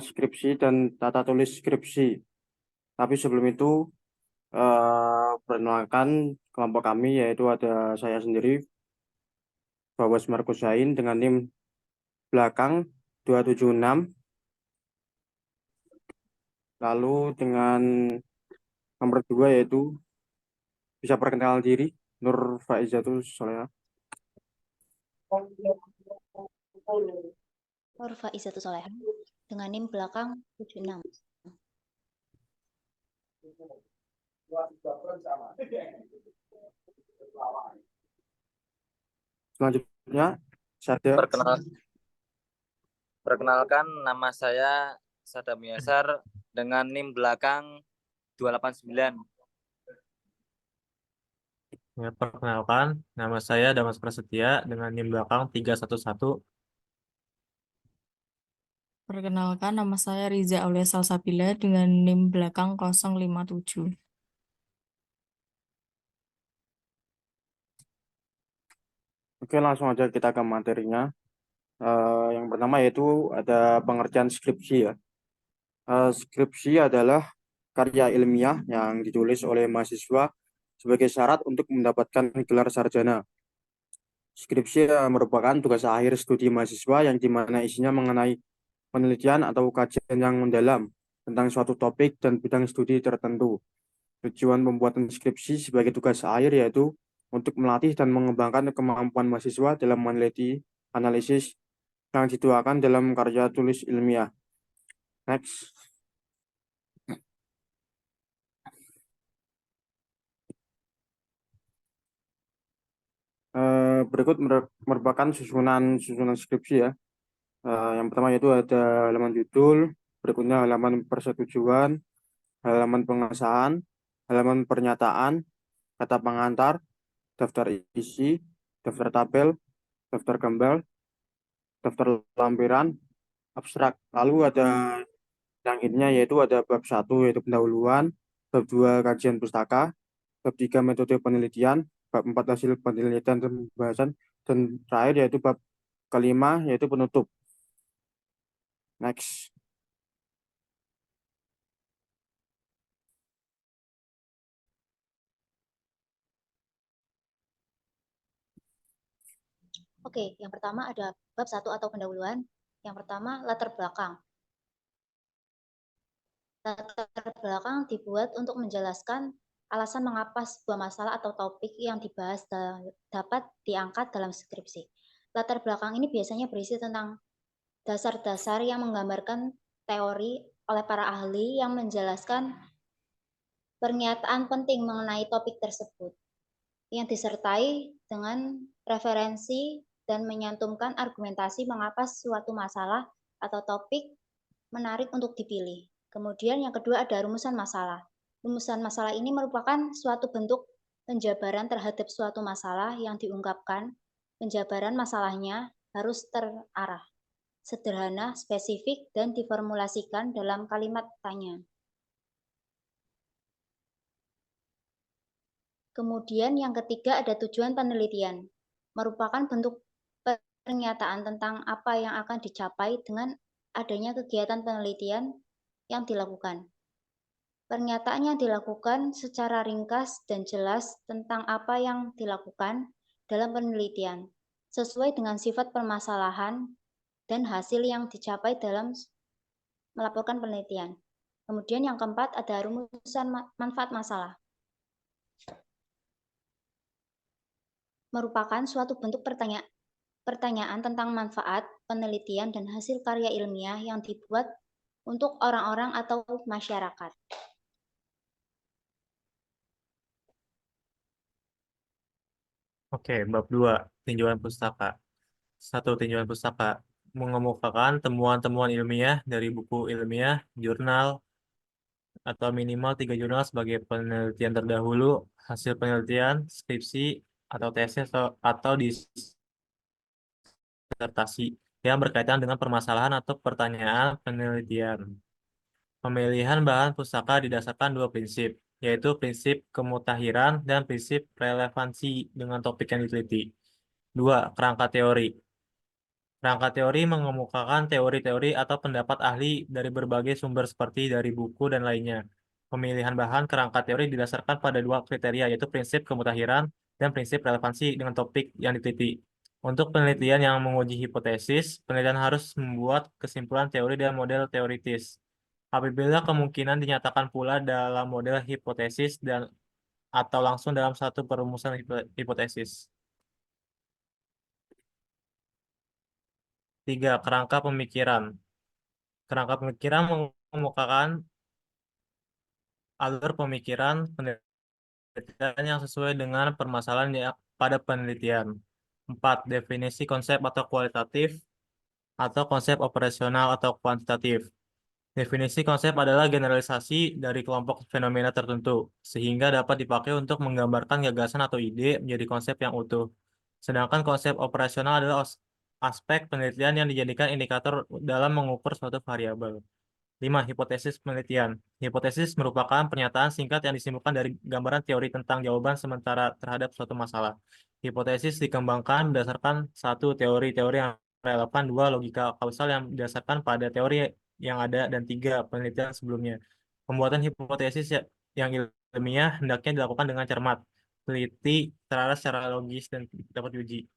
skripsi dan tata tulis skripsi. Tapi sebelum itu, perkenalkan kelompok kami, yaitu ada saya sendiri, Bawas Markus Zain, dengan NIM belakang 276. Lalu dengan nomor 2 yaitu bisa perkenalkan diri, Nur Faizatul Soleha. Nurfa Izatul Soleha dengan NIM belakang 76. Selanjutnya, saya Perkenalkan, nama saya Sadam Yasar dengan NIM belakang 289. Ya, perkenalkan, nama saya Damas Prasetya dengan NIM belakang 311. Perkenalkan, nama saya Riza Aulia Salsabila dengan NIM belakang 057. Oke, langsung aja kita ke materinya. Yang pertama yaitu ada pengertian skripsi ya. Skripsi adalah karya ilmiah yang ditulis oleh mahasiswa sebagai syarat untuk mendapatkan gelar sarjana. Skripsi merupakan tugas akhir studi mahasiswa yang dimana isinya mengenai penelitian atau kajian yang mendalam tentang suatu topik dan bidang studi tertentu. Tujuan pembuatan skripsi sebagai tugas akhir yaitu untuk melatih dan mengembangkan kemampuan mahasiswa dalam meneliti, analisis yang dituangkan dalam karya tulis ilmiah. Next. Berikut merupakan susunan skripsi ya. Yang pertama yaitu ada halaman judul, berikutnya halaman persetujuan, halaman pengesahan, halaman pernyataan, kata pengantar, daftar isi, daftar tabel, daftar gambar, daftar lampiran, abstrak. Lalu ada yang intinya yaitu ada bab 1 yaitu pendahuluan, bab 2 kajian pustaka, bab 3 metode penelitian, bab 4 hasil penelitian dan pembahasan, dan terakhir yaitu bab kelima yaitu penutup. Next. Oke, yang pertama ada bab 1 atau pendahuluan. Yang pertama, latar belakang. Latar belakang dibuat untuk menjelaskan alasan mengapa sebuah masalah atau topik yang dibahas dapat diangkat dalam skripsi. Latar belakang ini biasanya berisi tentang dasar-dasar yang menggambarkan teori oleh para ahli yang menjelaskan pernyataan penting mengenai topik tersebut, yang disertai dengan referensi dan menyantumkan argumentasi mengapa suatu masalah atau topik menarik untuk dipilih. Kemudian yang kedua ada rumusan masalah. Rumusan masalah ini merupakan suatu bentuk penjabaran terhadap suatu masalah yang diungkapkan. Penjabaran masalahnya harus terarah, sederhana, spesifik, dan diformulasikan dalam kalimat tanya. Kemudian yang ketiga ada tujuan penelitian, merupakan bentuk pernyataan tentang apa yang akan dicapai dengan adanya kegiatan penelitian yang dilakukan. Pernyataan yang dilakukan secara ringkas dan jelas tentang apa yang dilakukan dalam penelitian, sesuai dengan sifat permasalahan dan hasil yang dicapai dalam melaporkan penelitian. Kemudian yang keempat ada rumusan manfaat masalah. Merupakan suatu bentuk pertanyaan tentang manfaat, penelitian, dan hasil karya ilmiah yang dibuat untuk orang-orang atau masyarakat. Oke, bab 2, tinjauan pustaka. 1. Tinjauan pustaka mengemukakan temuan-temuan ilmiah dari buku ilmiah, jurnal, atau minimal 3 jurnal sebagai penelitian terdahulu, hasil penelitian, skripsi, atau tesis, atau disertasi yang berkaitan dengan permasalahan atau pertanyaan penelitian. Pemilihan bahan pustaka didasarkan 2 prinsip, yaitu prinsip kemutahiran dan prinsip relevansi dengan topik yang diteliti. 2. Kerangka teori. Kerangka teori mengemukakan teori-teori atau pendapat ahli dari berbagai sumber seperti dari buku dan lainnya. Pemilihan bahan kerangka teori didasarkan pada dua kriteria, yaitu prinsip kemutakhiran dan prinsip relevansi dengan topik yang diteliti. Untuk penelitian yang menguji hipotesis, penelitian harus membuat kesimpulan teori dan model teoritis. Apabila kemungkinan dinyatakan pula dalam model hipotesis dan atau langsung dalam satu perumusan hipotesis. 3. Kerangka pemikiran. Kerangka pemikiran mengemukakan alur pemikiran penelitian yang sesuai dengan permasalahan pada penelitian. 4. Definisi konsep atau kualitatif atau konsep operasional atau kuantitatif. Definisi konsep adalah generalisasi dari kelompok fenomena tertentu, sehingga dapat dipakai untuk menggambarkan gagasan atau ide menjadi konsep yang utuh. Sedangkan konsep operasional adalah aspek penelitian yang dijadikan indikator dalam mengukur suatu variabel. 5. Hipotesis penelitian. Hipotesis merupakan pernyataan singkat yang disimpulkan dari gambaran teori tentang jawaban sementara terhadap suatu masalah. Hipotesis dikembangkan berdasarkan 1. Teori-teori yang relevan, 2. Logika kausal yang didasarkan pada teori yang ada, dan 3. Penelitian sebelumnya. Pembuatan hipotesis yang ilmiah hendaknya dilakukan dengan cermat, teliti, terarah secara logis, dan dapat diuji.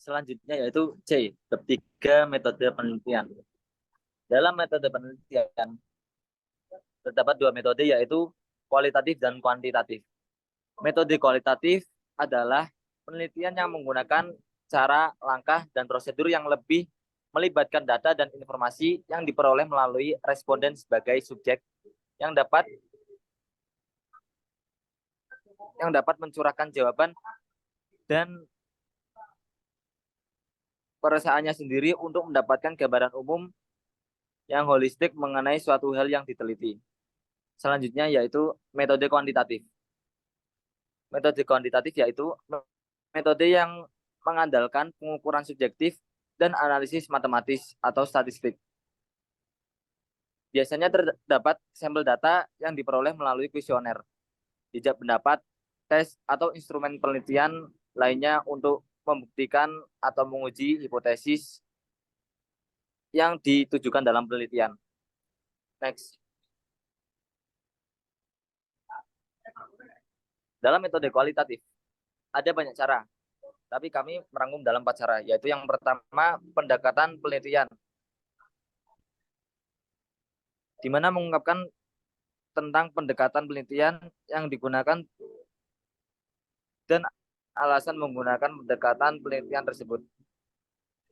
Selanjutnya yaitu C, ketiga metode penelitian. Dalam metode penelitian terdapat dua metode, yaitu kualitatif dan kuantitatif. Metode kualitatif adalah penelitian yang menggunakan cara, langkah, dan prosedur yang lebih melibatkan data dan informasi yang diperoleh melalui responden sebagai subjek yang dapat mencurahkan jawaban dan perasaannya sendiri untuk mendapatkan gambaran umum yang holistik mengenai suatu hal yang diteliti. Selanjutnya yaitu metode kuantitatif. Metode kuantitatif yaitu metode yang mengandalkan pengukuran subjektif dan analisis matematis atau statistik. Biasanya terdapat sampel data yang diperoleh melalui kuesioner, jejak pendapat, tes, atau instrumen penelitian lainnya untuk membuktikan atau menguji hipotesis yang ditujukan dalam penelitian. Next. Dalam metode kualitatif, ada banyak cara, tapi kami merangkum dalam 4 cara, yaitu yang pertama, pendekatan penelitian, di mana mengungkapkan tentang pendekatan penelitian yang digunakan dan alasan menggunakan pendekatan penelitian tersebut.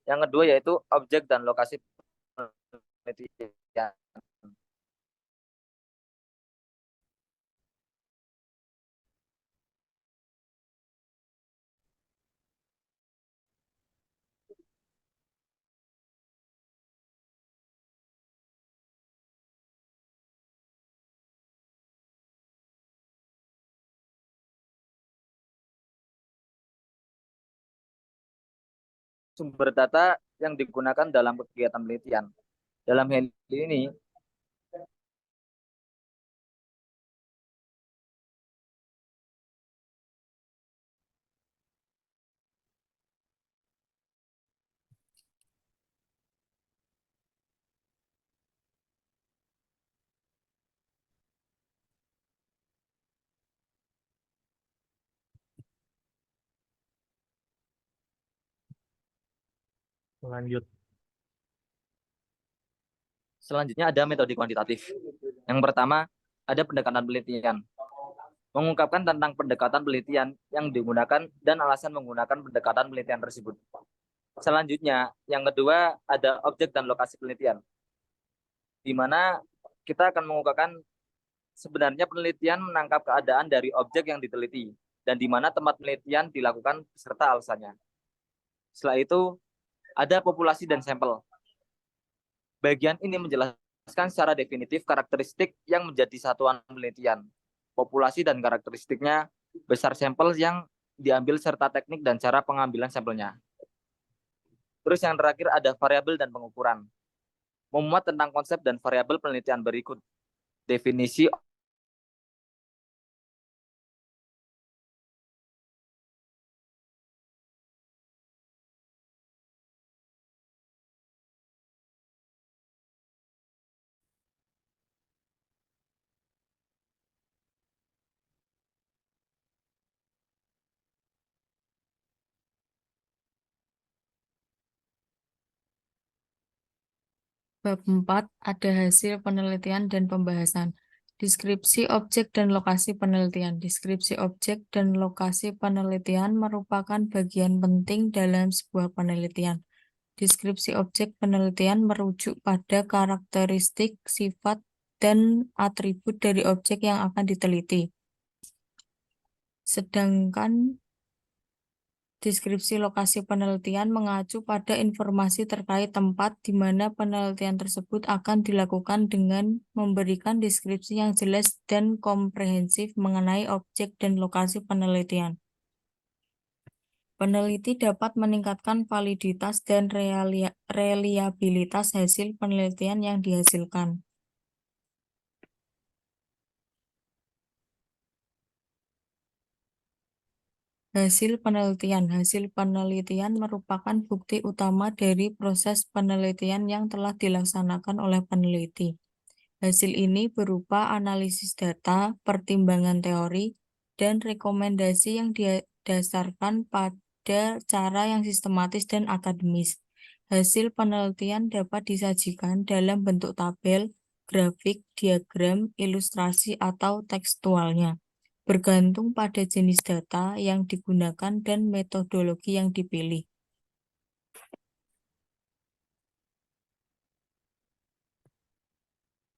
Yang kedua yaitu objek dan lokasi penelitian. Sumber data yang digunakan dalam kegiatan penelitian. Dalam hal ini, Lanjut. selanjutnya ada metode kuantitatif. Yang pertama, ada pendekatan penelitian. Mengungkapkan tentang pendekatan penelitian yang digunakan dan alasan menggunakan pendekatan penelitian tersebut. Selanjutnya, yang kedua ada objek dan lokasi penelitian, di mana kita akan mengungkapkan sebenarnya penelitian menangkap keadaan dari objek yang diteliti dan di mana tempat penelitian dilakukan serta alasannya. Setelah itu, ada populasi dan sampel. Bagian ini menjelaskan secara definitif karakteristik yang menjadi satuan penelitian, populasi dan karakteristiknya, besar sampel yang diambil serta teknik dan cara pengambilan sampelnya. Terus yang terakhir ada variabel dan pengukuran. Memuat tentang konsep dan variabel penelitian berikut. Definisi Bab 4 ada hasil penelitian dan pembahasan. Deskripsi objek dan lokasi penelitian. Deskripsi objek dan lokasi penelitian merupakan bagian penting dalam sebuah penelitian. Deskripsi objek penelitian merujuk pada karakteristik, sifat, dan atribut dari objek yang akan diteliti. Sedangkan deskripsi lokasi penelitian mengacu pada informasi terkait tempat di mana penelitian tersebut akan dilakukan dengan memberikan deskripsi yang jelas dan komprehensif mengenai objek dan lokasi penelitian. Peneliti dapat meningkatkan validitas dan reliabilitas hasil penelitian yang dihasilkan. Hasil penelitian. Hasil penelitian merupakan bukti utama dari proses penelitian yang telah dilaksanakan oleh peneliti. Hasil ini berupa analisis data, pertimbangan teori, dan rekomendasi yang didasarkan pada cara yang sistematis dan akademis. Hasil penelitian dapat disajikan dalam bentuk tabel, grafik, diagram, ilustrasi, atau tekstualnya, bergantung pada jenis data yang digunakan dan metodologi yang dipilih.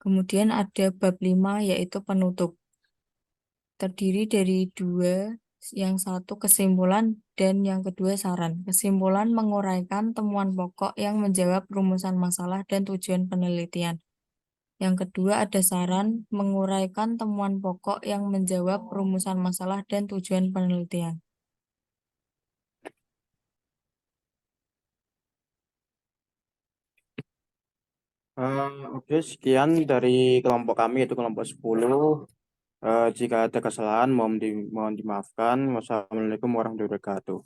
Kemudian ada bab 5 yaitu penutup. Terdiri dari dua, yang satu kesimpulan dan yang kedua saran. Kesimpulan menguraikan temuan pokok yang menjawab rumusan masalah dan tujuan penelitian. Yang kedua ada saran menguraikan temuan pokok yang menjawab rumusan masalah dan tujuan penelitian. Oke, sekian dari kelompok kami, yaitu kelompok 10. Jika ada kesalahan, mohon dimaafkan. Wassalamualaikum warahmatullahi wabarakatuh.